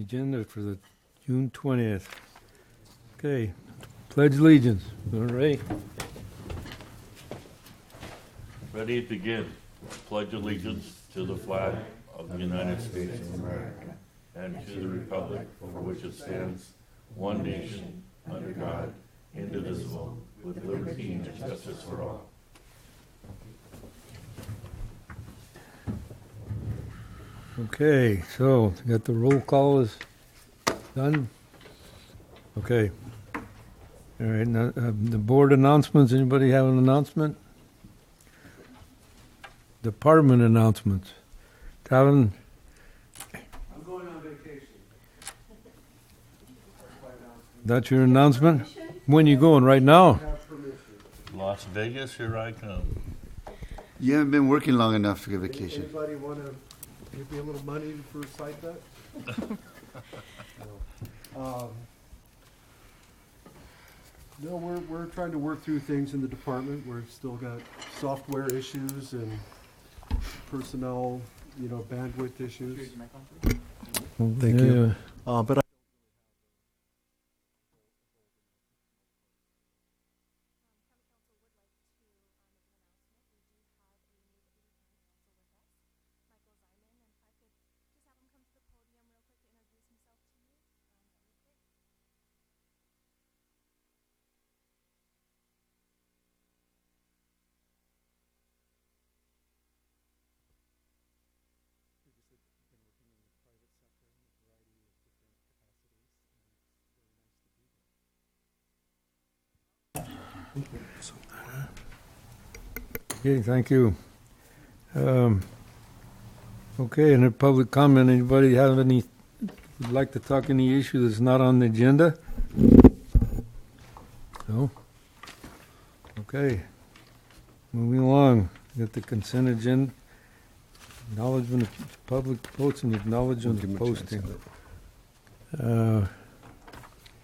agenda for the June 20th. Okay, pledge allegiance. All right. Ready to begin. Pledge allegiance to the flag of the United States of America and to the republic for which it stands, one nation, under God, indivisible, with liberty and justice for all. Okay, so you got the roll call is done. Okay. All right, now, the board announcements. Anybody have an announcement? Department announcements. Talon? I'm going on vacation. That's your announcement? When you going? Right now? Have permission. Las Vegas, here I come. You haven't been working long enough to get vacation. Anybody want to give me a little money for a side bet? No, we're trying to work through things in the department. We've still got software issues and personnel, bandwidth issues. Thank you. But Okay, thank you. Okay, and a public comment. Anybody have any, would like to talk any issue that's not on the agenda? No? Okay. Moving along. Got the consent agenda. Acknowledgement of public votes and acknowledgement of posting.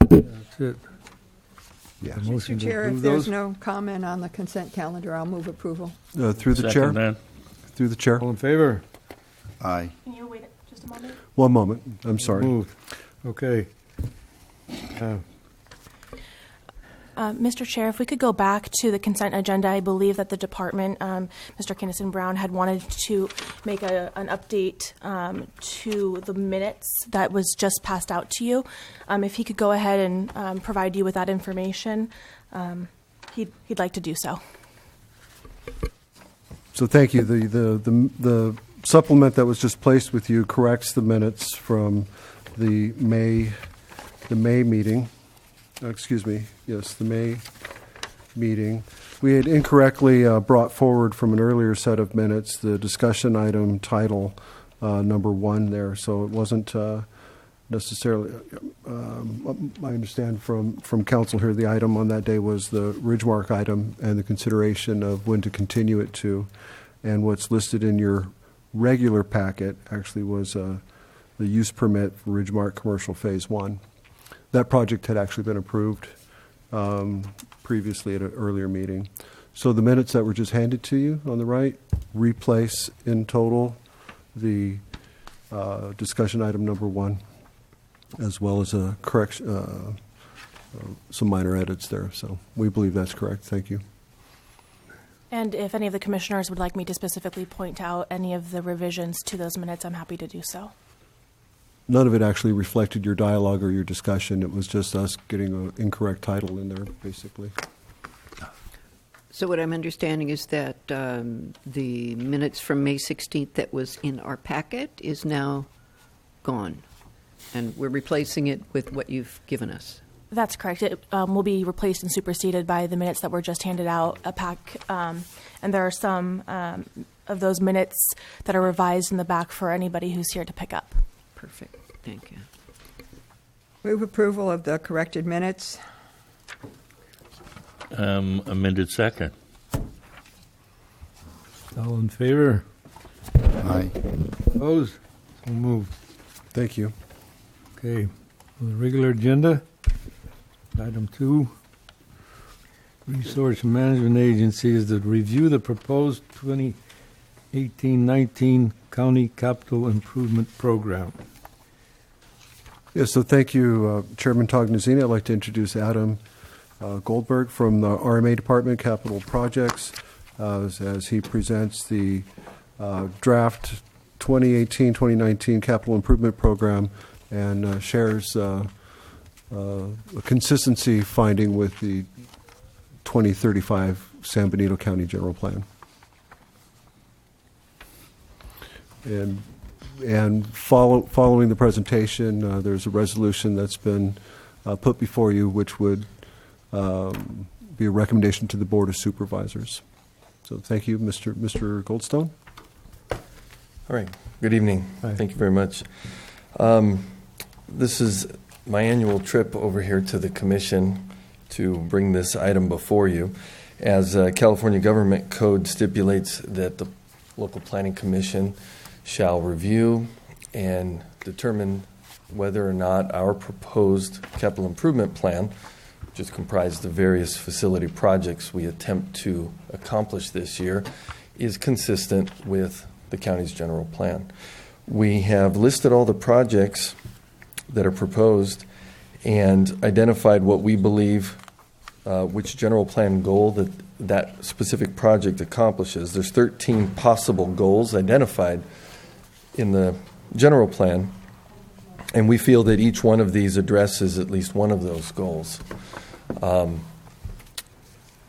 That's it. Yeah. A motion Mr. to Chair, if approve there's those? no comment on the consent calendar, I'll move approval. through the Second chair. that. Through the chair. All in favor? Aye. Can you wait just a moment? One moment. I'm sorry. Moved. Okay. Mr. Chair, if we could go back to the consent agenda, I believe that the department, Mr. Kinnison Brown, had wanted to make an update to the minutes that was just passed out to you. If he could go ahead and provide you with that information, he'd like to do so. So thank you. The supplement that was just placed with you corrects the minutes from the May meeting. The May meeting. We had incorrectly brought forward from an earlier set of minutes the discussion item title number 1 there, so it wasn't necessarily. I understand from council here the item on that day was the Ridgemark item and the consideration of when to continue it to, and what's listed in your regular packet actually was the use permit for Ridgemark Commercial Phase 1. That project had actually been approved previously at an earlier meeting. So the minutes that were just handed to you on the right replace in total the discussion item number 1, as well as a correction, some minor edits there. So we believe that's correct. Thank you. And if any of the commissioners would like me to specifically point out any of the revisions to those minutes, I'm happy to do so. None of it actually reflected your dialogue or your discussion. It was just us getting an incorrect title in there, basically. So what I'm understanding is that the minutes from May 16th that was in our packet is now gone, and we're replacing it with what you've given us. That's correct. It will be replaced and superseded by the minutes that were just handed out, a pack. And there are some of those minutes that are revised in the back for anybody who's here to pick up. Perfect. Thank you. Move approval of the corrected minutes. Amended second. All in favor? Aye. Opposed? So moved. Thank you. Okay. On the regular agenda, item 2, Resource Management Agency is to review the proposed 2018-19 County Capital Improvement Program. Yeah, so thank you, Chairman Tognazini. I'd like to introduce Adam Goldberg from the RMA Department, Capital Projects, as he presents the draft 2018-2019 Capital Improvement Program and shares a consistency finding with the 2035 San Benito County General Plan. And following the presentation, there's a resolution that's been put before you, which would be a recommendation to the Board of Supervisors. So thank you, Mr. Goldstone. All right. Good evening. Hi. Thank you very much. This is my annual trip over here to the Commission to bring this item before you. As California Government Code stipulates that the local planning commission shall review and determine whether or not our proposed capital improvement plan, which is comprised of various facility projects we attempt to accomplish this year, is consistent with the county's general plan. We have listed all the projects that are proposed and identified what we believe which general plan goal that specific project accomplishes. There's 13 possible goals identified in the general plan, and we feel that each one of these addresses at least one of those goals.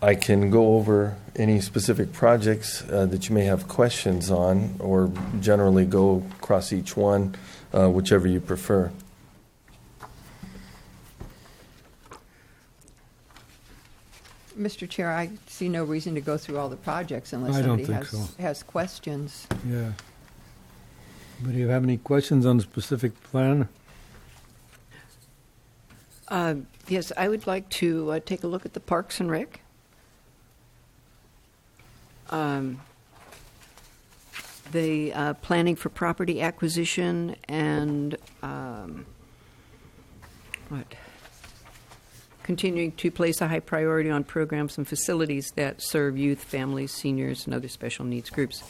I can go over any specific projects that you may have questions on, or generally go across each one, whichever you prefer. Mr. Chair, I see no reason to go through all the projects unless I don't somebody think so. has questions. Yeah. Anybody have any questions on the specific plan? Yes, I would like to take a look at the Parks and Rec. The planning for property acquisition and continuing to place a high priority on programs and facilities that serve youth, families, seniors, and other special needs groups.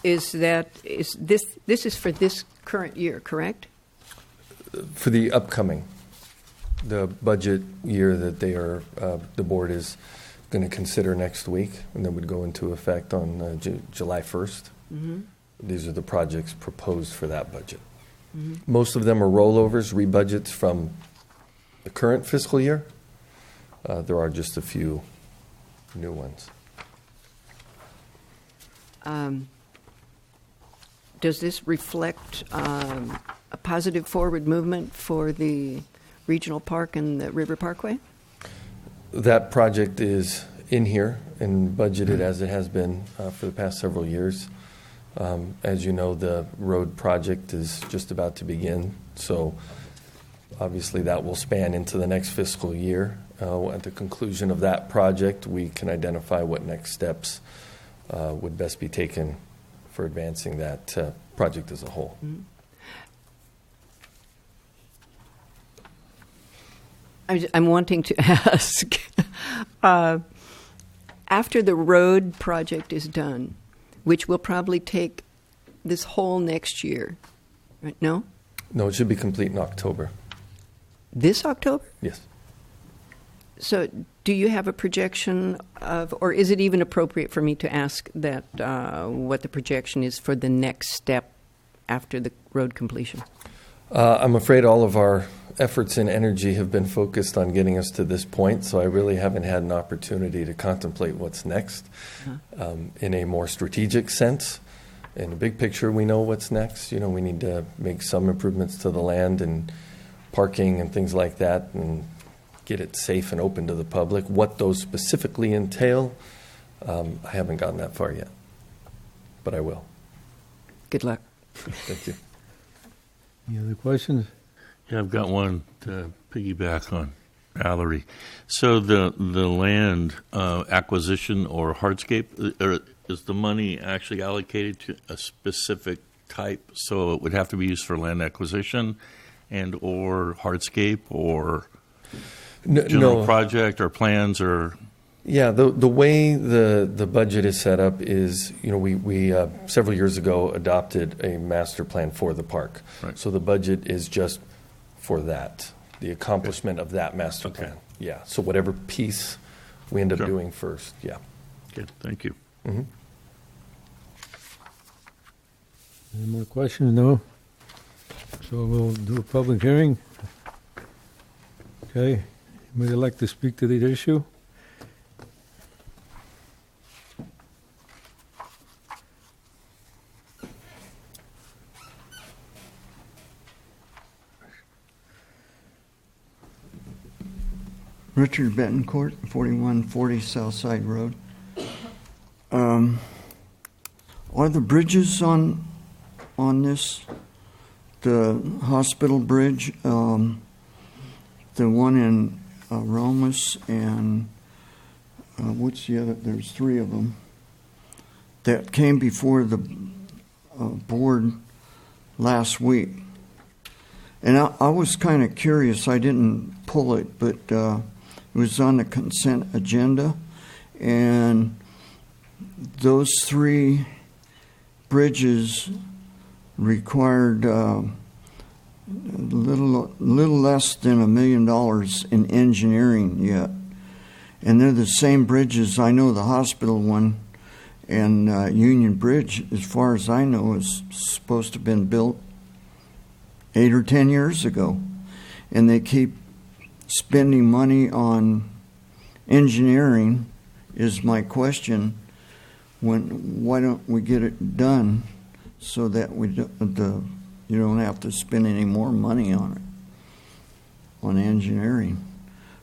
Is this for this current year, correct? For the upcoming, the budget year that the board is going to consider next week, and that would go into effect on July 1st. Mm-hmm. These are the projects proposed for that budget. Mm-hmm. Most of them are rollovers, rebudgets from the current fiscal year. There are just a few new ones. Does this reflect a positive forward movement for the regional park and the River Parkway? That project is in here and budgeted as it has been for the past several years. As you know, the road project is just about to begin, so obviously that will span into the next fiscal year. At the conclusion of that project, we can identify what next steps would best be taken for advancing that project as a whole. Mm-hmm. I'm wanting to ask, after the road project is done, which will probably take this whole next year, right? No? No, it should be complete in October. This October? Yes. So do you have a projection of, or is it even appropriate for me to ask that what the projection is for the next step after the road completion? I'm afraid all of our efforts and energy have been focused on getting us to this point, so I really haven't had an opportunity to contemplate what's next in a more strategic sense. In the big picture, we know what's next. You know, we need to make some improvements to the land and parking and things like that and get it safe and open to the public. What those specifically entail, I haven't gotten that far yet, but I will. Good luck. Thank you. Any other questions? Yeah, I've got one to piggyback on Valerie. So the land acquisition or hardscape, is the money actually allocated to a specific type? So it would have to be used for land acquisition and or hardscape or general project or plans or? Yeah, the way the budget is set up is, we several years ago adopted a master plan for the park. Right. So the budget is just for that, the accomplishment of that master Okay. plan. Yeah, so whatever piece we end up Sure. doing first, yeah. Good, thank you. Mhm. Any more questions? No? So we'll do a public hearing. Okay. Anybody like to speak to the issue? Richard Betancourt, 4140 Southside Road. Are the bridges on this, the hospital bridge, the one in Romus, and what's the other? There's three of them that came before the board last week. And I was kind of curious. I didn't pull it, but it was on the consent agenda. And those three bridges required little less than $1 million in engineering yet. And they're the same bridges. I know the hospital one and Union Bridge, as far as I know, is supposed to have been built 8 or 10 years ago. And they keep spending money on engineering, is my question. Why don't we get it done so that you don't have to spend any more money on it, on engineering?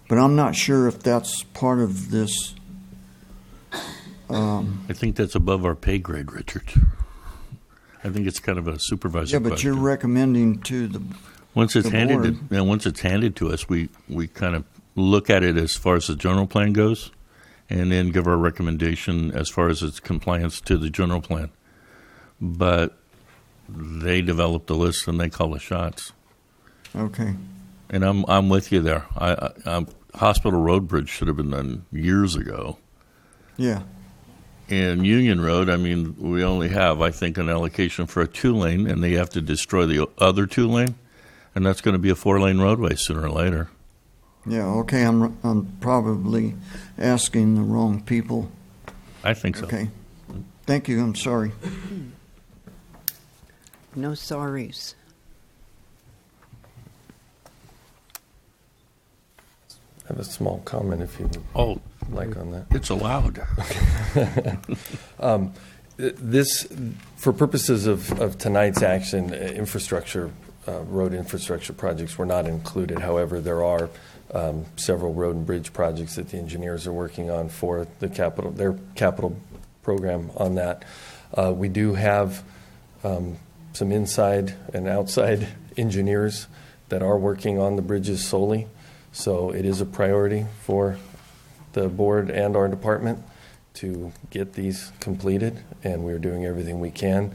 But I'm not sure if that's part of this. I think that's above our pay grade, Richard. I think it's kind of a supervisor Yeah, but question. you're recommending to the Once it's the handed, board. once it's handed to us, we kind of look at it as far as the general plan goes, and then give our recommendation as far as its compliance to the general plan. But they develop the list and they call the shots. Okay. And I'm with you there. Hospital Road Bridge should have been done years ago. Yeah. And Union Road, I mean, we only have, I think, an allocation for a 2-lane, and they have to destroy the other 2-lane, and that's going to be a 4-lane roadway sooner or later. Yeah. Okay. I'm probably asking the wrong people. I think so. Okay. Thank you. I'm sorry. No sorries. I have a small comment if you Oh, like on that. it's allowed. This, for purposes of tonight's action, road infrastructure projects were not included. However, there are several road and bridge projects that the engineers are working on for their capital program on that. We do have some inside and outside engineers that are working on the bridges solely. So it is a priority for the board and our department to get these completed, and we're doing everything we can.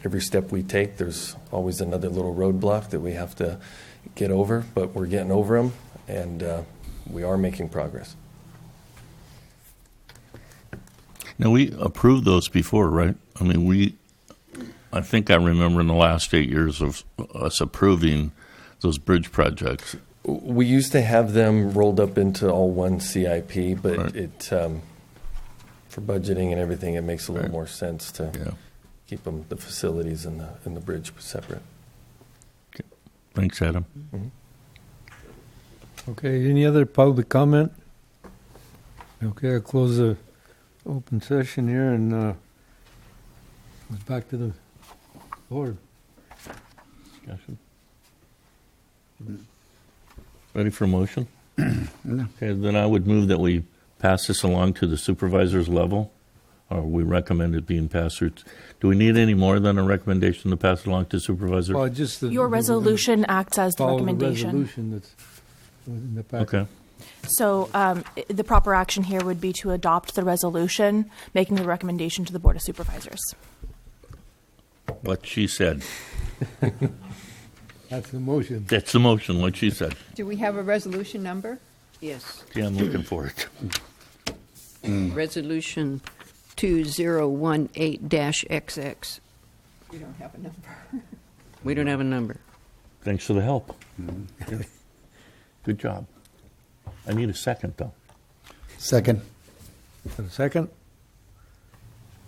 Every step we take, there's always another little roadblock that we have to get over, but we're getting over them, and we are making progress. Now, we approved those before, right? I mean, I think I remember in the last 8 years of us approving those bridge projects. We used to have them rolled up into all one CIP, but Right. it for budgeting and everything, it makes a little Right. more sense to Yeah. keep them, the facilities and the bridge separate. Thanks, Adam. Okay, any other public comment? Okay, I'll close the open session here and goes back to the board. Discussion. Ready for a motion? Okay, then I would move that we pass this along to the supervisor's level, or we recommend it being passed through. Do we need any more than a recommendation to pass it along to supervisor? Well, just Your resolution acts as the follow the recommendation. resolution that's in the packet. Okay. So the proper action here would be to adopt the resolution, making the recommendation to the Board of Supervisors. What she said. That's the motion. That's the motion, what she said. Do we have a resolution number? Yes. Yeah, I'm looking for it. Resolution 2018-XX. We don't have a number. We don't have a number. Thanks for the help. Good job. I need a second, though. Second. A second?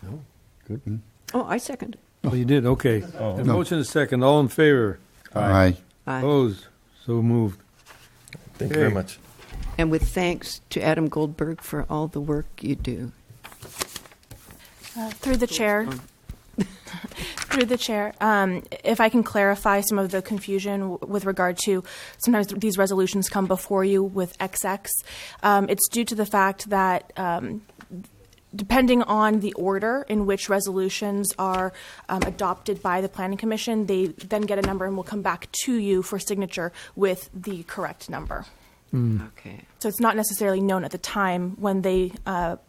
No? Good. Oh, I second. Oh, you did, okay. Oh. The No. motion is second. All in favor? Aye. Aye. Opposed? So moved. Thank you very Okay. much. And with thanks to Adam Goldberg for all the work you do. Through the chair. Through the chair, if I can clarify some of the confusion with regard to sometimes these resolutions come before you with XX. It's due to the fact that depending on the order in which resolutions are adopted by the Planning Commission, they then get a number and will come back to you for signature with the correct number. Okay. So it's not necessarily known at the time when they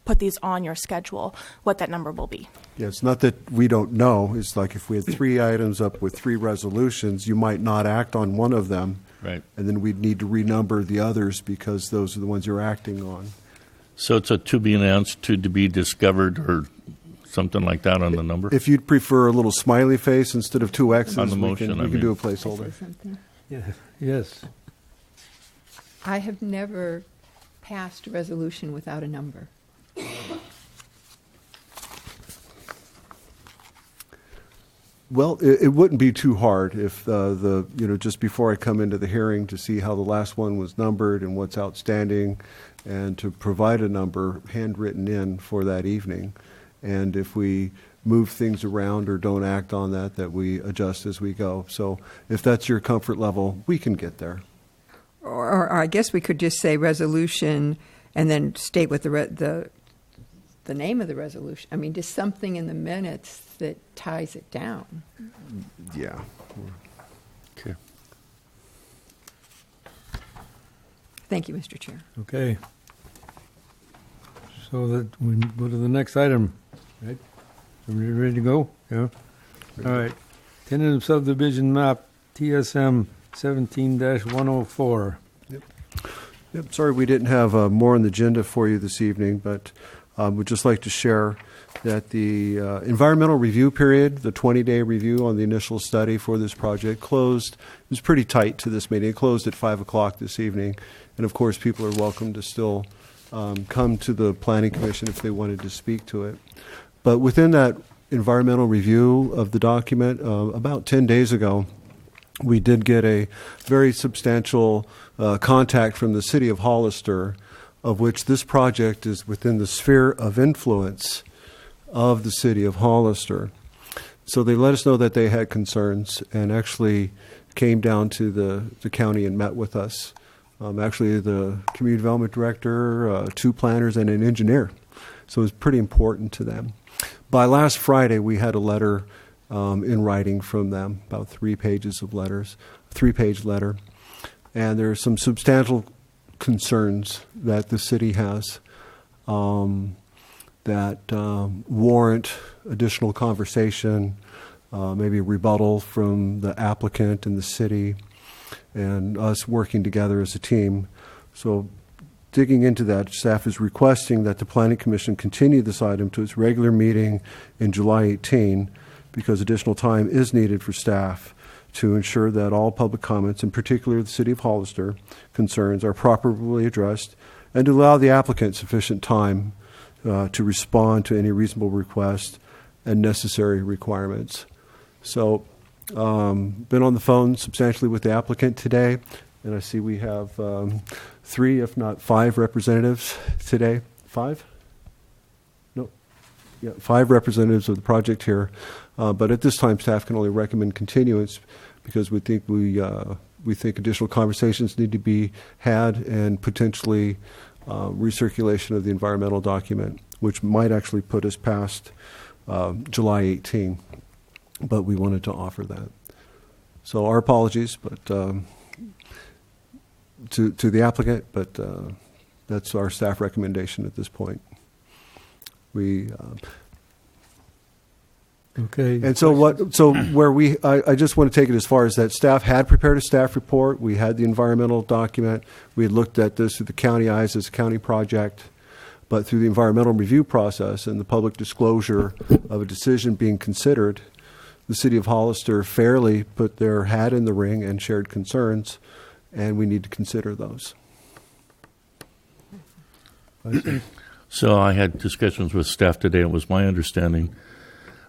put these on your schedule what that number will be. Yeah, it's not that we don't know. It's like if we had 3 items up with 3 resolutions, you might not act on one of them, Right. and then we'd need to renumber the others because those are the ones you're acting on. So it's a to be announced, to be discovered, or something like that on the number? If you'd prefer a little smiley face instead of 2 X's, On the we motion, can, I we can mean. do a placeholder. Something. Yes. I have never passed a resolution without a number. Well, it wouldn't be too hard if just before I come into the hearing to see how the last one was numbered and what's outstanding, and to provide a number handwritten in for that evening. And if we move things around or don't act on that, that we adjust as we go. So if that's your comfort level, we can get there. Or I guess we could just say resolution and then state what the name of the resolution. I mean, just something in the minutes that ties it down. Yeah. Okay. Thank you, Mr. Chair. Okay. So that we go to the next item, right? Everybody ready to go? Yeah. All right. Tentative subdivision map, TSM 17-104. Yep. Sorry we didn't have more on the agenda for you this evening, but would just like to share that the environmental review period, the 20-day review on the initial study for this project, closed. It was pretty tight to this meeting. It closed at 5 o'clock this evening. And, of course, people are welcome to still come to the Planning Commission if they wanted to speak to it. But within that environmental review of the document, about 10 days ago, we did get a very substantial contact from the city of Hollister, of which this project is within the sphere of influence of the city of Hollister. So they let us know that they had concerns and actually came down to the county and met with us. Actually, the community development director, 2 planners, and an engineer. So it was pretty important to them. By last Friday, we had a letter in writing from them, about 3 pages of letters, 3-page letter. And there are some substantial concerns that the city has that warrant additional conversation, maybe a rebuttal from the applicant and the city, and us working together as a team. So digging into that, staff is requesting that the Planning Commission continue this item to its regular meeting in July 18, because additional time is needed for staff to ensure that all public comments, in particular the City of Hollister concerns, are properly addressed, and to allow the applicant sufficient time to respond to any reasonable request and necessary requirements. So, been on the phone substantially with the applicant today, and I see we have 3, if not 5 representatives today. 5? No. Yeah, 5 representatives of the project here. But at this time, staff can only recommend continuance because we think additional conversations need to be had, and potentially recirculation of the environmental document, which might actually put us past July 18. But we wanted to offer that. So our apologies, but to the applicant, but that's our staff recommendation at this point. Okay. And so I just want to take it as far as that staff had prepared a staff report. We had the environmental document. We had looked at this through the county eyes as a county project. But through the environmental review process and the public disclosure of a decision being considered, the city of Hollister fairly put their hat in the ring and shared concerns, and we need to consider those. So I had discussions with staff today. It was my understanding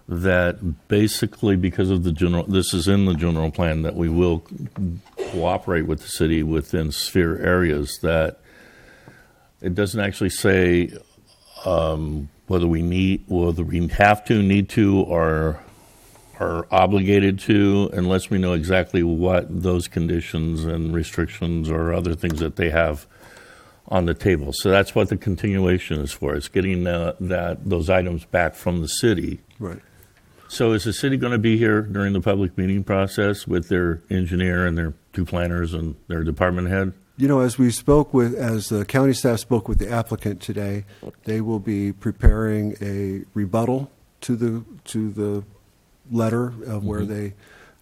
that basically because of this is in the general plan, that we will cooperate with the city within sphere areas, that it doesn't actually say whether we have to, need to, or are obligated to, unless we know exactly what those conditions and restrictions or other things that they have on the table. So that's what the continuation is for. It's getting those items back from the city. Right. So is the city going to be here during the public meeting process with their engineer and their two planners and their department head? You know, as the county staff spoke with the applicant today, they will be preparing a rebuttal to the letter of where they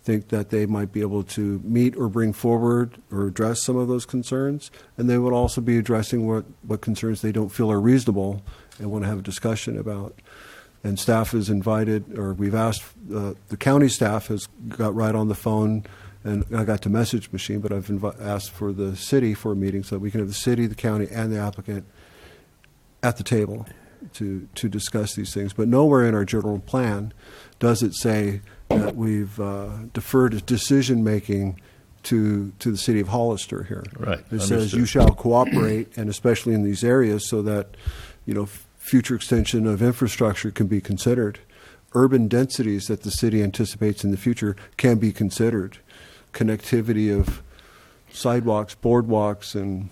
think that they might be able to meet or bring forward or address some of those concerns. And they would also be addressing what concerns they don't feel are reasonable and want to have a discussion about. And staff is invited, or we've asked, the county staff has got right on the phone, and I got the message machine, but I've asked for the city for a meeting so that we can have the city, the county, and the applicant at the table to discuss these things. But nowhere in our general plan does it say that we've deferred decision-making to the city of Hollister here. Right. It says you shall cooperate, and especially in these areas, so that, future extension of infrastructure can be considered. Urban densities that the city anticipates in the future can be considered. Connectivity of sidewalks, boardwalks, and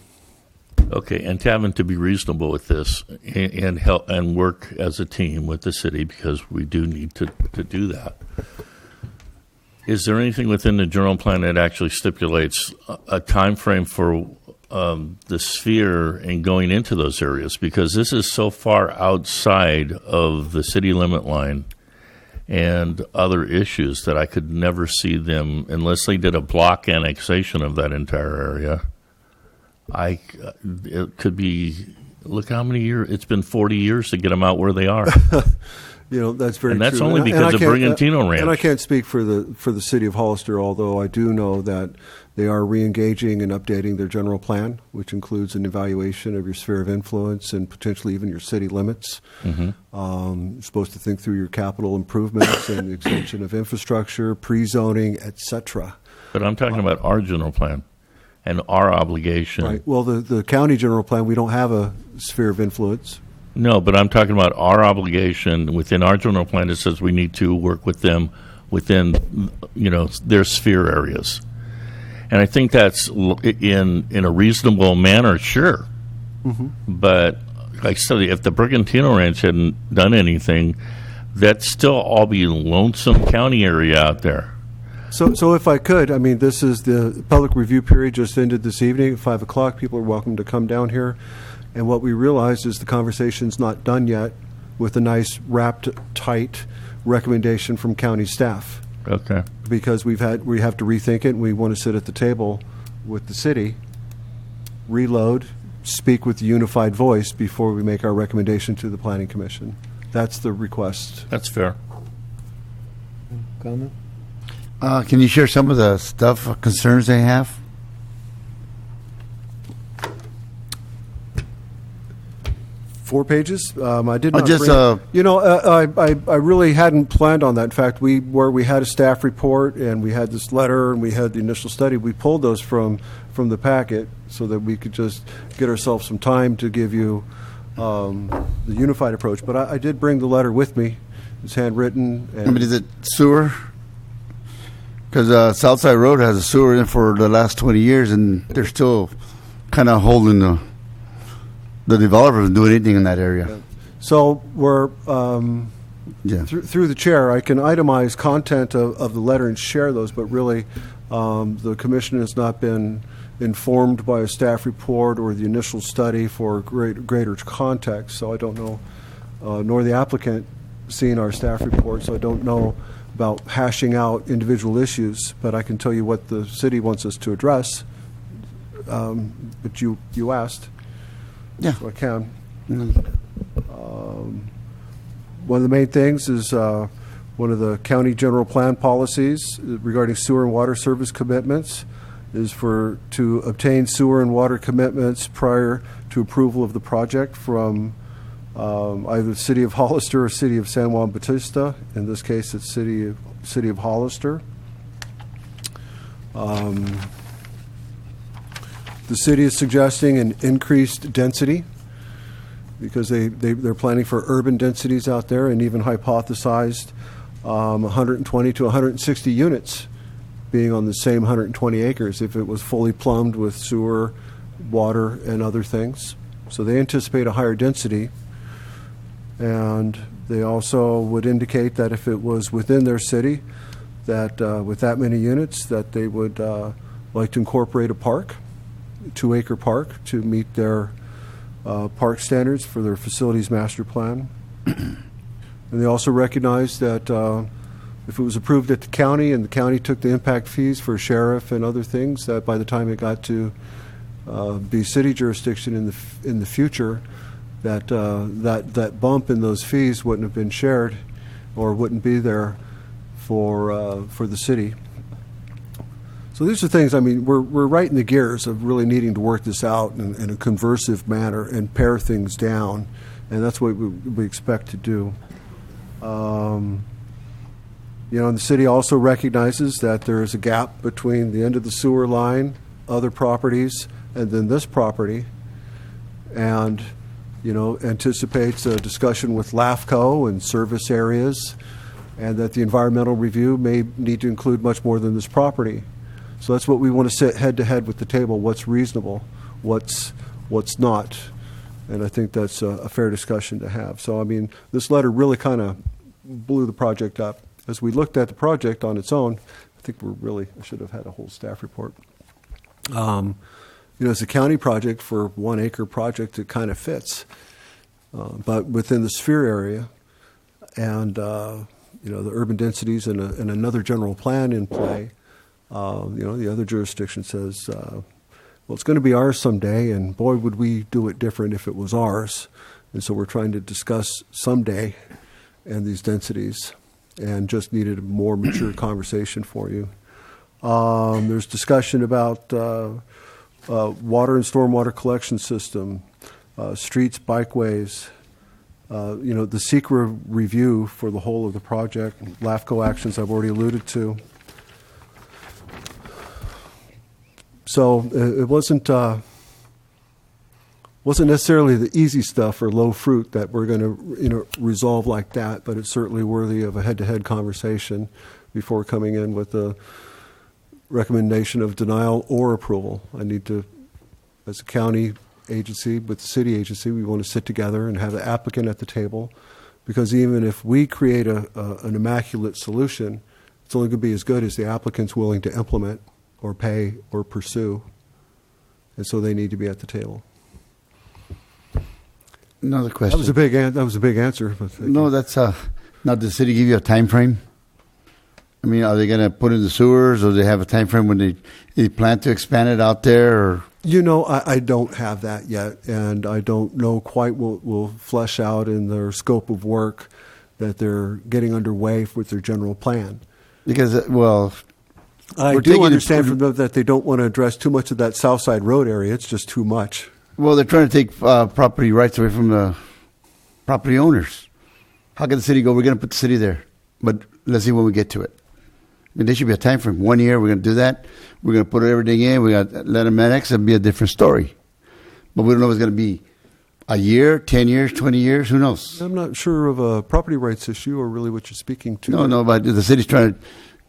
Okay, and having to be reasonable with this and help and work as a team with the city, because we do need to do that. Is there anything within the general plan that actually stipulates a time frame for the sphere and going into those areas? Because this is so far outside of the city limit line and other issues that I could never see them, unless they did a block annexation of that entire area. It could be, look how many years, it's been 40 years to get them out where they are. That's very true. And that's only because of Brigantino Ranch. And I can't speak for the city of Hollister, although I do know that they are re-engaging and updating their general plan, which includes an evaluation of your sphere of influence and potentially even your city limits. Mm-hmm. You're supposed to think through your capital improvements and the extension of infrastructure, pre-zoning, et cetera. But I'm talking about our general plan and our obligation. Right. Well, the county general plan, we don't have a sphere of influence. No, but I'm talking about our obligation within our general plan. It says we need to work with them within, their sphere areas. And I think that's in a reasonable manner, sure. Mm-hmm. But like I said, if the Brigantino Ranch hadn't done anything, that'd still all be lonesome county area out there. So if I could, this is the public review period just ended this evening at 5 o'clock. People are welcome to come down here. And what we realized is the conversation's not done yet with a nice wrapped tight recommendation from county staff. Okay. Because we have to rethink it, and we want to sit at the table with the city, reload, speak with the unified voice before we make our recommendation to the Planning Commission. That's the request. That's fair. Comment? Can you share some of the concerns they have? Four pages. I did not. I really hadn't planned on that. In fact, where we had a staff report and we had this letter and we had the initial study, we pulled those from the packet so that we could just get ourselves some time to give you the unified approach. But I did bring the letter with me. It's handwritten. And is it sewer? Because Southside Road has a sewer in for the last 20 years, and they're still kind of holding the developer from doing anything in that area. Yeah. So we're through the chair, I can itemize content of the letter and share those, but really the commission has not been informed by a staff report or the initial study for greater context. So I don't know, nor the applicant seen our staff report, so I don't know about hashing out individual issues, but I can tell you what the city wants us to address. But you asked. Yeah. So I can. Mm-hmm. one of the main things is one of the county general plan policies regarding sewer and water service commitments is to obtain sewer and water commitments prior to approval of the project from either the City of Hollister or City of San Juan Bautista. In this case, it's City of Hollister. The city is suggesting an increased density because they're planning for urban densities out there, and even hypothesized 120 to 160 units being on the same 120 acres if it was fully plumbed with sewer, water, and other things. So they anticipate a higher density. And they also would indicate that if it was within their city, that with that many units, that they would like to incorporate a park, a 2-acre park, to meet their park standards for their facilities master plan. And they also recognize that if it was approved at the county and the county took the impact fees for sheriff and other things, that by the time it got to be city jurisdiction in the future, that bump in those fees wouldn't have been shared or wouldn't be there for the city. So these are things, I mean, we're right in the gears of really needing to work this out in a conversive manner and pare things down, and that's what we expect to do. And the city also recognizes that there is a gap between the end of the sewer line, other properties, and then this property, and anticipates a discussion with LAFCO and service areas, and that the environmental review may need to include much more than this property. So that's what we want to sit head-to-head with the table, what's reasonable, what's not. And I think that's a fair discussion to have. So, I mean, this letter really kind of blew the project up. As we looked at the project on its own, I think I should have had a whole staff report. As a county project for a 1-acre project, it kind of fits. But within the sphere area and, the urban densities and another general plan in play, the other jurisdiction says, well, it's going to be ours someday, and boy, would we do it different if it was ours. And so we're trying to discuss someday and these densities, and just needed a more mature conversation for you. There's discussion about water and stormwater collection system, streets, bikeways, the SECRA review for the whole of the project, LAFCO actions I've already alluded to. So it wasn't necessarily the easy stuff or low fruit that we're going to resolve like that, but it's certainly worthy of a head-to-head conversation before coming in with a recommendation of denial or approval. I need to, as a county agency with the city agency, we want to sit together and have the applicant at the table, because even if we create an immaculate solution, it's only going to be as good as the applicant's willing to implement or pay or pursue, and so they need to be at the table. Another question. That was a big answer. But no, that's now. Does the city give you a time frame? I mean, are they going to put in the sewers, or do they have a time frame when they plan to expand it out there? Or I don't have that yet, and I don't know quite what will flesh out in their scope of work that they're getting underway with their general plan. Because, I do understand from them that they don't want to address too much of that South Side Road area. It's just too much. Well, they're trying to take property rights away from the property owners. How can the city go, we're going to put the city there, but let's see when we get to it? I mean, there should be a time frame. 1 year, we're going to do that. We're going to put everything in. We got to let them annex. It'll be a different story. But we don't know if it's going to be a year, 10 years, 20 years. Who knows? I'm not sure of a property rights issue or really what you're speaking to. No, but the city's trying to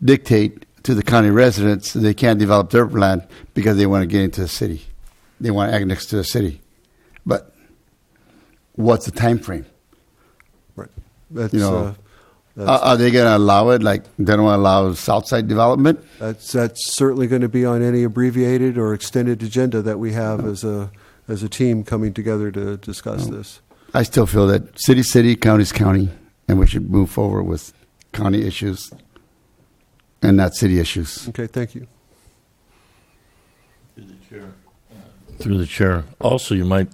dictate to the county residents that they can't develop their land because they want to get into the city. They want to annex to the city. But what's the time frame? Right. That's, are they going to allow it? Like they don't want to allow Southside development? That's certainly going to be on any abbreviated or extended agenda that we have as a team coming together to discuss this. I still feel that city, county's county, and we should move forward with county issues and not city issues. Okay, thank you. Through the chair. Also, you might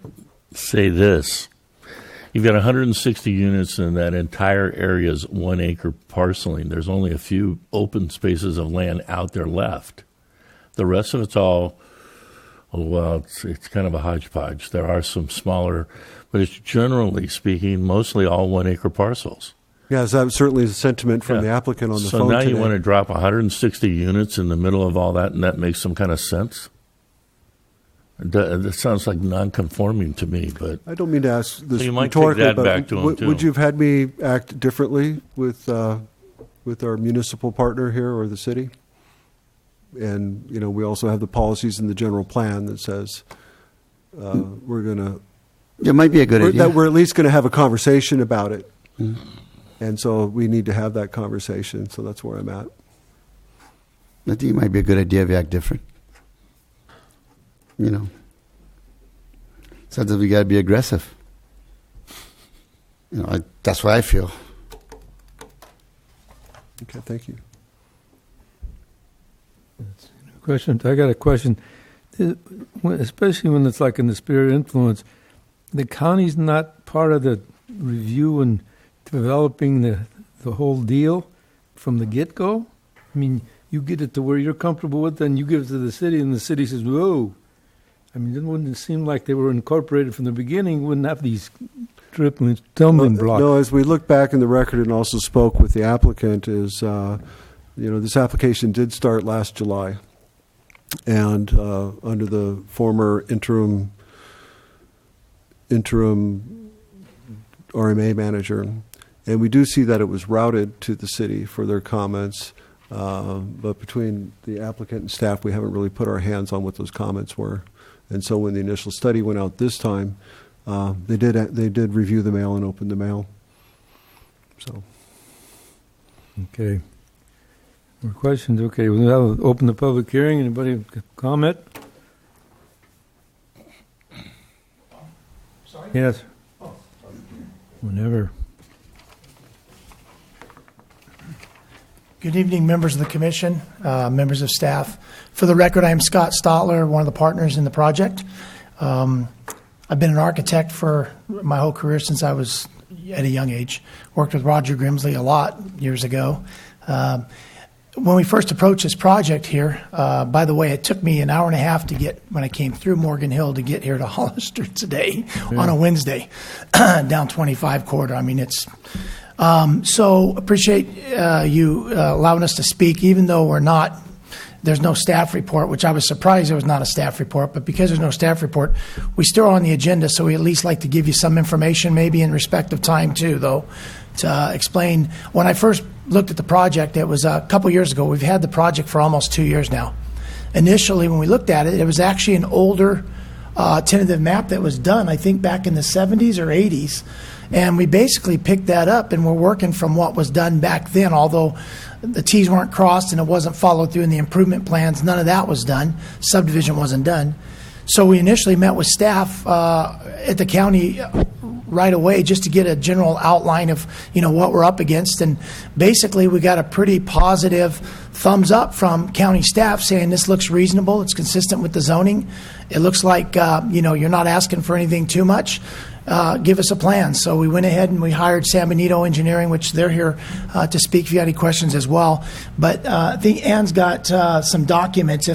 say this. You've got 160 units, and that entire area is 1 acre parceling. There's only a few open spaces of land out there left. The rest of it's all, it's kind of a hodgepodge. There are some smaller, but it's generally speaking, mostly all 1 acre parcels. Yes, that certainly is a sentiment from the applicant on the phone So now today. you want to drop 160 units in the middle of all that, and that makes some kind of sense? That sounds like non-conforming to me, but I don't mean to ask this So you might take rhetorically, that but back to him, too. would you have had me act differently with our municipal partner here or the city? And, you know, we also have the policies in the general plan that says we're going to... It might be a good idea. That we're at least going to have a conversation about it. Mm. And so we need to have that conversation. So that's where I'm at. I think it might be a good idea if you act different. You know, sometimes we got to be aggressive. You know, that's what I feel. Okay, thank you. Question. I got a question. Especially when it's like in the sphere of influence, the county's not part of the review and developing the whole deal from the get-go? I mean, you get it to where you're comfortable with, then you give it to the city, and the city says, whoa. I mean, it wouldn't seem like they were incorporated from the beginning, wouldn't have these stumbling blocks. No, as we look back in the record and also spoke with the applicant is, this application did start last July. And under the former interim RMA manager. And we do see that it was routed to the city for their comments. But between the applicant and staff, we haven't really put our hands on what those comments were. And so when the initial study went out this time, they did review the mail and open the mail. So. Okay. More questions? Okay, we'll now open the public hearing. Anybody comment? Sorry? Yes. Oh. Whenever. Good evening, members of the commission, members of staff. For the record, I am Scott Stotler, one of the partners in the project. I've been an architect for my whole career since I was at a young age. Worked with Roger Grimsley a lot years ago. When we first approached this project here, by the way, it took me an hour and a half to get, when I came through Morgan Hill, to get here to Hollister today on a Wednesday, down 25 corridor. I mean, it's... so appreciate you allowing us to speak, even though there's no staff report, which I was surprised there was not a staff report, but because there's no staff report, we still are on the agenda, so we at least like to give you some information, maybe in respect of time too, though, to explain. When I first looked at the project, it was a couple years ago. We've had the project for almost 2 years now. Initially, when we looked at it, it was actually an older tentative map that was done, I think, back in the 70s or 80s. And we basically picked that up, and we're working from what was done back then, although the T's weren't crossed and it wasn't followed through in the improvement plans. None of that was done. Subdivision wasn't done. So we initially met with staff at the county right away just to get a general outline of, what we're up against. And basically we got a pretty positive thumbs up from county staff saying this looks reasonable. It's consistent with the zoning. It looks like, you're not asking for anything too much. Give us a plan. So we went ahead and we hired San Benito Engineering, which they're here to speak if you have any questions as well. But I think Ann's got some documents.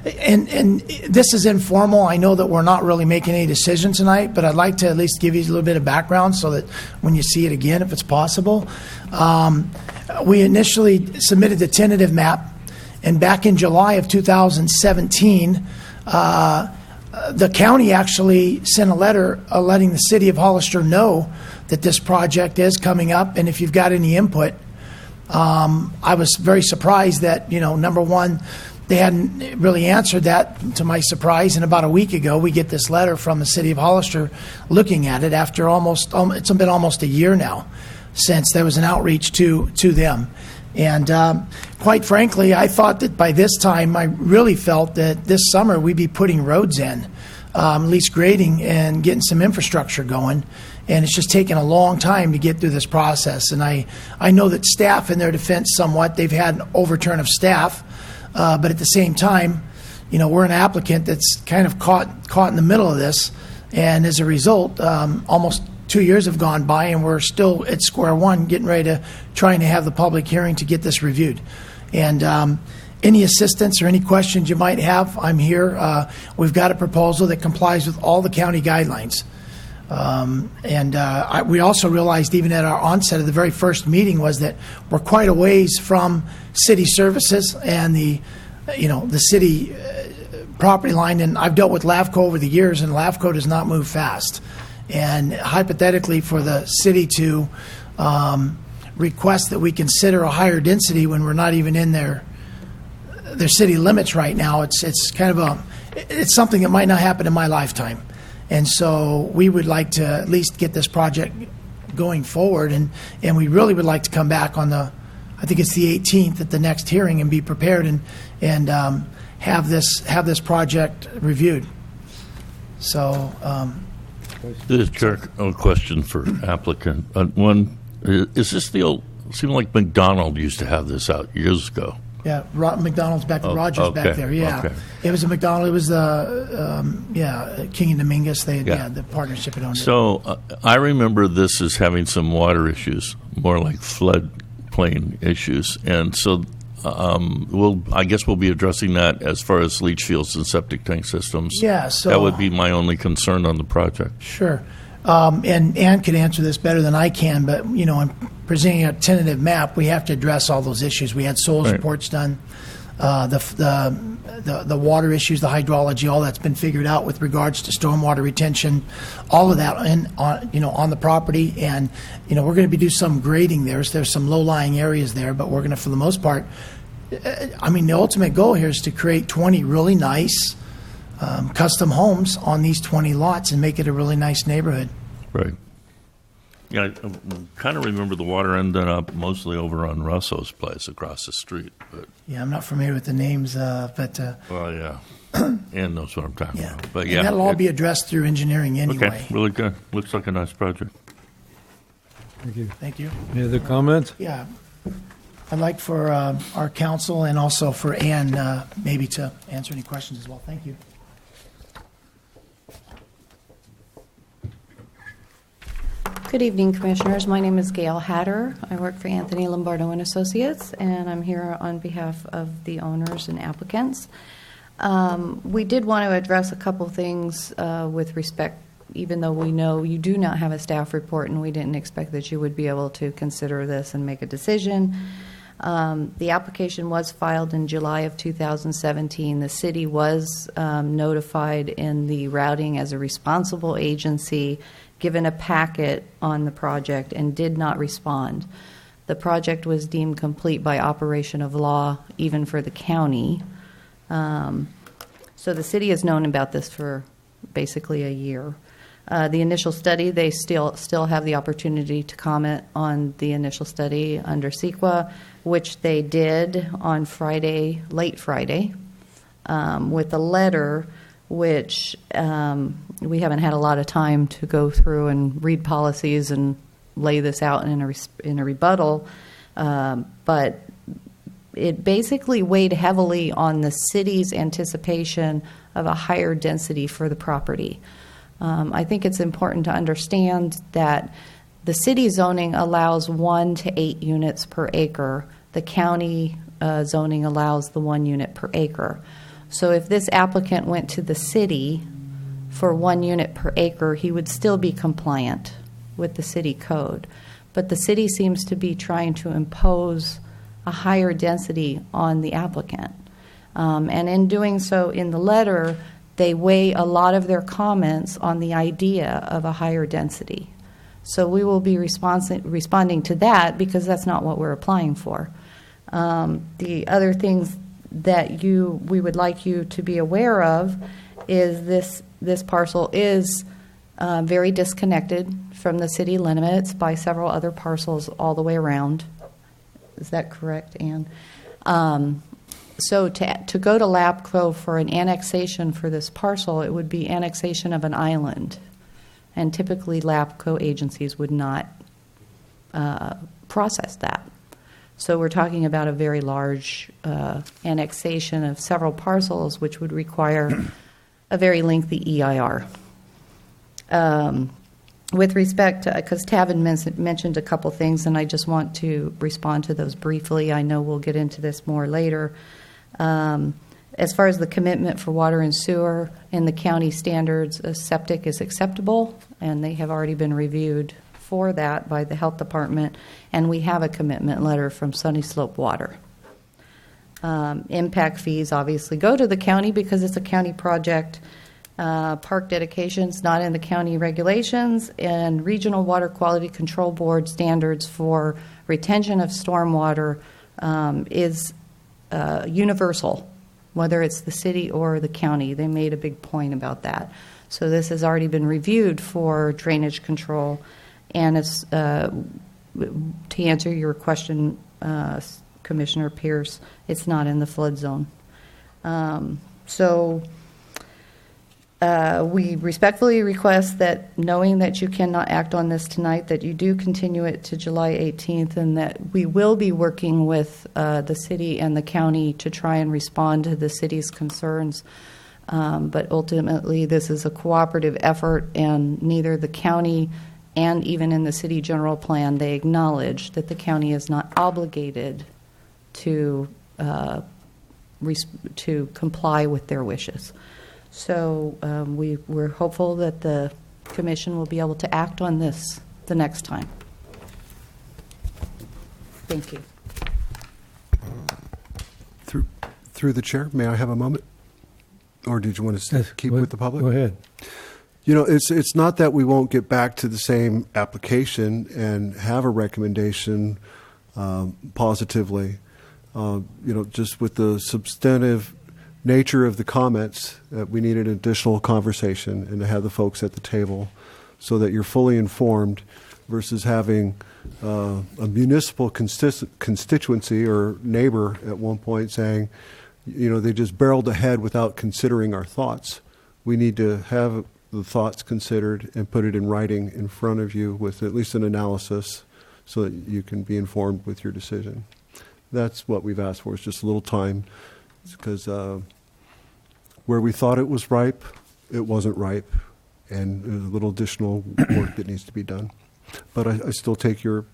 And this is informal. I know that we're not really making any decision tonight, but I'd like to at least give you a little bit of background so that when you see it again, if it's possible. We initially submitted the tentative map, and back in July of 2017, the county actually sent a letter letting the city of Hollister know that this project is coming up, and if you've got any input. I was very surprised that, number one, they hadn't really answered that, to my surprise, and about a week ago we get this letter from the city of Hollister looking at it after it's been almost a year now since there was an outreach to them. And quite frankly, I thought that by this time, I really felt that this summer we'd be putting roads in, at least grading and getting some infrastructure going. And it's just taken a long time to get through this process. And I know that staff, in their defense somewhat, they've had an overturn of staff. But at the same time, we're an applicant that's kind of caught in the middle of this. And as a result, almost 2 years have gone by, and we're still at square one, getting ready to trying to have the public hearing to get this reviewed. And any assistance or any questions you might have, I'm here. We've got a proposal that complies with all the county guidelines. We also realized, even at our onset of the very first meeting, was that we're quite a ways from city services and the city property line. And I've dealt with LAVCO over the years, and LAVCO does not move fast. And hypothetically, for the city to request that we consider a higher density when we're not even in their city limits right now, it's kind of it's something that might not happen in my lifetime. And so we would like to at least get this project going forward, and we really would like to come back on I think it's the 18th at the next hearing, and be prepared and have this project reviewed. So. This Chair, a question for applicant. One, is this the old? Seemed like McDonald used to have this out years ago. Yeah, McDonald's back, Rogers okay, back there. Yeah, okay. It was a McDonald. It was the King and Dominguez. They the partnership had owned it. So I remember this as having some water issues, more like floodplain issues, and so I guess we'll be addressing that as far as leach fields and septic tank systems. Yeah, so that would be my only concern on the project. Sure. And Ann could answer this better than I can, but in presenting a tentative map, we have to address all those issues. We had soils Right. reports done, the water issues, the hydrology, all that's been figured out with regards to stormwater retention, all of that on the property, and we're going to be do some grading there. So there's some low-lying areas there, but we're going to, for the most part, the ultimate goal here is to create 20 really nice custom homes on these 20 lots and make it a really nice neighborhood. Right. Yeah, I kind of remember the water ended up mostly over on Russo's place across the street. But Yeah, I'm not familiar with the names, but well, yeah, Ann knows what I'm talking yeah. about. But And yeah, that'll all be addressed through engineering anyway. okay. Really good. Looks like a nice project. Thank you. Thank you. Any other comments? Yeah. I'd like for our council and also for Ann maybe to answer any questions as well. Thank you. Good evening, Commissioners. My name is Gail Hatter. I work for Anthony Lombardo and Associates, and I'm here on behalf of the owners and applicants. We did want to address a couple things with respect, even though we know you do not have a staff report and we didn't expect that you would be able to consider this and make a decision. The application was filed in July of 2017. The city was notified in the routing as a responsible agency, given a packet on the project, and did not respond. The project was deemed complete by operation of law, even for the county. So the city has known about this for basically a year. The initial study, they still have the opportunity to comment on the initial study under CEQA, which they did on Friday, late Friday, with a letter which we haven't had a lot of time to go through and read policies and lay this out in a rebuttal, but it basically weighed heavily on the city's anticipation of a higher density for the property. I think it's important to understand that the city zoning allows 1 to 8 units per acre. The county zoning allows the 1 unit per acre. So if this applicant went to the city for 1 unit per acre, he would still be compliant with the city code. But the city seems to be trying to impose a higher density on the applicant. And in doing so, in the letter, they weigh a lot of their comments on the idea of a higher density. So we will be responding to that because that's not what we're applying for. The other things that we would like you to be aware of is this parcel is very disconnected from the city limits by several other parcels all the way around. Is that correct, Ann? So to go to LAPCO for an annexation for this parcel, it would be annexation of an island. And typically LAPCO agencies would not process that. So we're talking about a very large annexation of several parcels, which would require a very lengthy EIR. with respect to, because Tavin mentioned a couple things, and I just want to respond to those briefly. I know we'll get into this more later. As far as the commitment for water and sewer in the county standards, a septic is acceptable, and they have already been reviewed for that by the health department, and we have a commitment letter from Sunny Slope Water. Impact fees obviously go to the county because it's a county project. Park dedications not in the county regulations, and Regional Water Quality Control Board standards for retention of stormwater is universal, whether it's the city or the county. They made a big point about that. So this has already been reviewed for drainage control, and it's to answer your question, Commissioner Pierce, it's not in the flood zone. We respectfully request that, knowing that you cannot act on this tonight, that you do continue it to July 18th, and that we will be working with the city and the county to try and respond to the city's concerns. But ultimately, this is a cooperative effort, and neither the county and even in the city general plan, they acknowledge that the county is not obligated to comply with their wishes. So we're hopeful that the commission will be able to act on this the next time. Thank you. Through the chair, may I have a moment? Or did you want to Yes, keep with the public? Go ahead. You know, it's not that we won't get back to the same application and have a recommendation positively. Just with the substantive nature of the comments, we need an additional conversation and to have the folks at the table so that you're fully informed versus having a municipal constituency or neighbor at one point saying, they just barreled ahead without considering our thoughts. We need to have the thoughts considered and put it in writing in front of you with at least an analysis so that you can be informed with your decision. That's what we've asked for, is just a little time, because where we thought it was ripe, it wasn't ripe, and there's a little additional work that needs to be done. But I still take your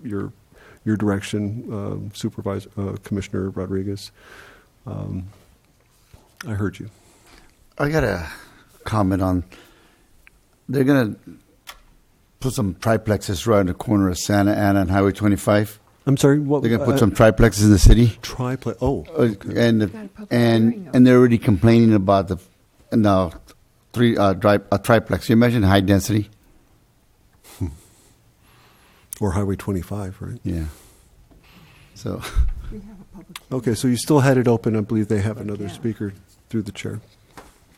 direction, Supervisor Commissioner Rodriguez. I heard you. I got a comment on, they're going to put some triplexes right in the corner of Santa Ana and Highway 25. I'm sorry, what? They're going to put some triplexes in the city. Triplex. Oh, okay. And they're already complaining about a triplex. You imagine high density? Or Highway 25, right? Yeah. So. Okay, so you still had it open. I believe they have another speaker through the chair.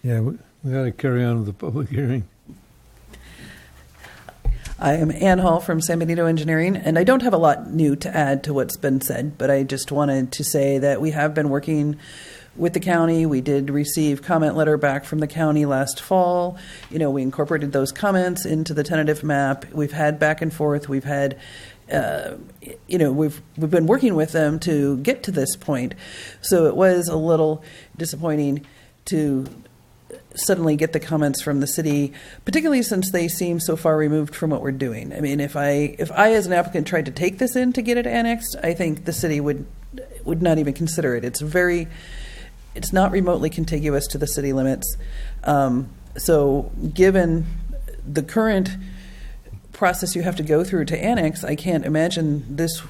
Yeah, we got to carry on with the public hearing. I am Ann Hall from San Benito Engineering, and I don't have a lot new to add to what's been said, but I just wanted to say that we have been working with the county. We did receive comment letter back from the county last fall. We incorporated those comments into the tentative map. We've had back and forth. We've had, we've been working with them to get to this point. So it was a little disappointing to suddenly get the comments from the city, particularly since they seem so far removed from what we're doing. I mean, if I as an applicant tried to take this in to get it annexed, I think the city would not even consider it. It's not remotely contiguous to the city limits. So given the current process you have to go through to annex, I can't imagine this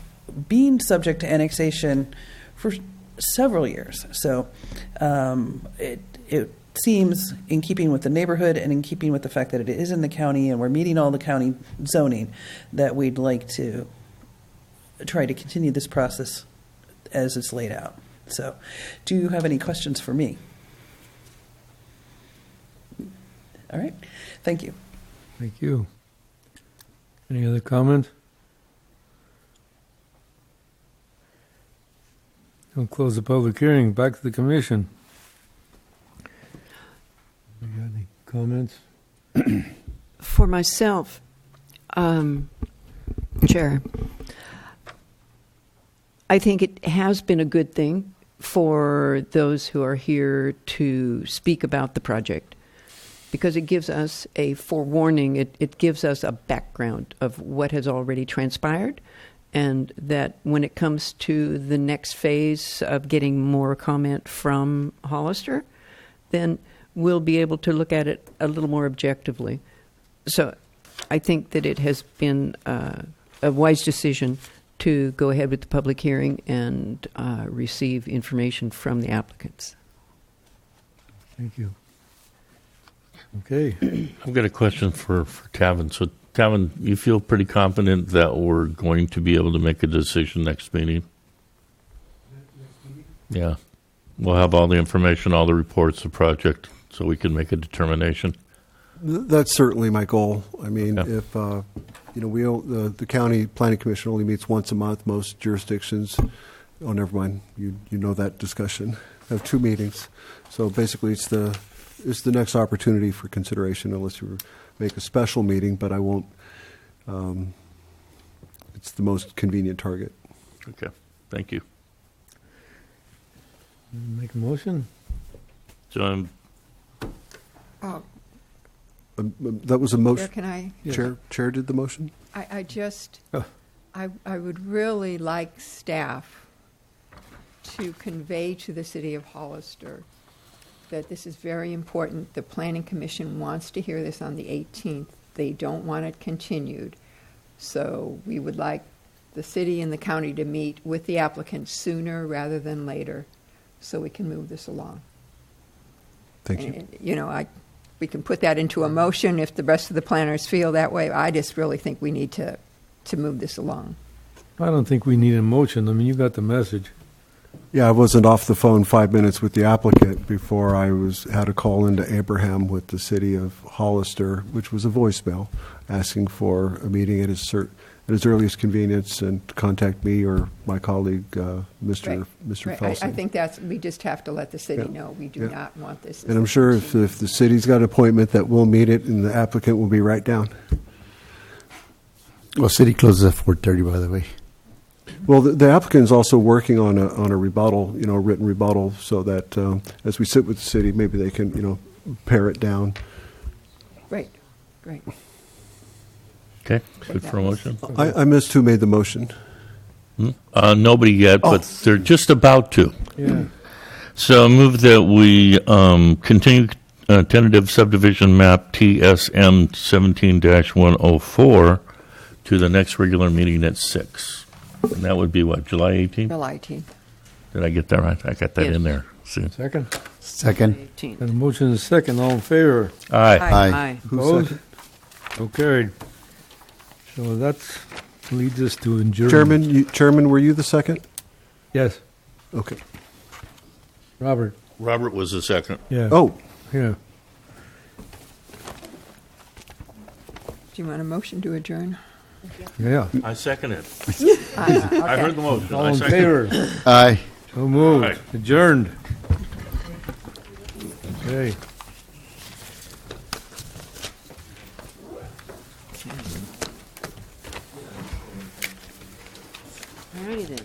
being subject to annexation for several years. So it seems in keeping with the neighborhood and in keeping with the fact that it is in the county and we're meeting all the county zoning, that we'd like to try to continue this process as it's laid out. So do you have any questions for me? All right. Thank you. Thank you. Any other comments? Don't close the public hearing. Back to the commission. You got any comments? For myself, Chair, I think it has been a good thing for those who are here to speak about the project. because it gives us a forewarning. It gives us a background of what has already transpired, and that when it comes to the next phase of getting more comment from Hollister, then we'll be able to look at it a little more objectively. So I think that it has been a wise decision to go ahead with the public hearing and receive information from the applicants. Thank you. Okay. I've got a question for Tavin. So, Tavin, you feel pretty confident that we're going to be able to make a decision next meeting? Yeah. We'll have all the information, all the reports, the project, so we can make a determination. That's certainly my goal. I mean, Yeah. if the county planning commission only meets once a month. Most jurisdictions, oh, never mind. You know that discussion. Have 2 meetings, so basically it's the next opportunity for consideration, unless you make a special meeting. But I won't. It's the most convenient target. Okay. Thank you. Make a motion? So, That was a Chair, motion. can I? Chair did the motion. I just, Oh. I would really like staff to convey to the city of Hollister that this is very important. The Planning Commission wants to hear this on the 18th. They don't want it continued. So we would like the city and the county to meet with the applicant sooner rather than later, so we can move this along. Thank you. And, we can put that into a motion if the rest of the planners feel that way. I just really think we need to move this along. I don't think we need a motion. I mean, you got the message. Yeah, I wasn't off the phone 5 minutes with the applicant before I had a call into Abraham with the city of Hollister, which was a voicemail asking for a meeting at his earliest convenience and to contact me or my colleague, Mr. Right. Felsen. I think we just have to let the city know we do Yeah. not want this. And I'm sure if the city's got an appointment that we'll meet it and the applicant will be right down. Well, city closes at 4:30, by the way. Well, the applicant is also working on a rebuttal, a written rebuttal, so that as we sit with the city, maybe they can, pare it down. Great. okay. Good for a motion. I missed who made the motion. Nobody yet, but they're just about to. Yeah. So I move that we continue tentative subdivision map TSM 17-104 to the next regular meeting at 6. And that would be what, July 18th? July 18th. Did I get that right? I got that Yes. in there. See. Second? Second. 18th. Got a motion and a second. All in favor? Aye. Aye. Opposed? So carried. So that leads us to adjourn. Chairman, were you the second? Yes. Okay. Robert? Robert was the second. Yeah. Oh, Yeah. Do you want a motion to adjourn? Yeah. I second it. Okay. I heard the motion. All I in second it. favor? Aye. So moved. Aye. Adjourned. Okay. All righty then.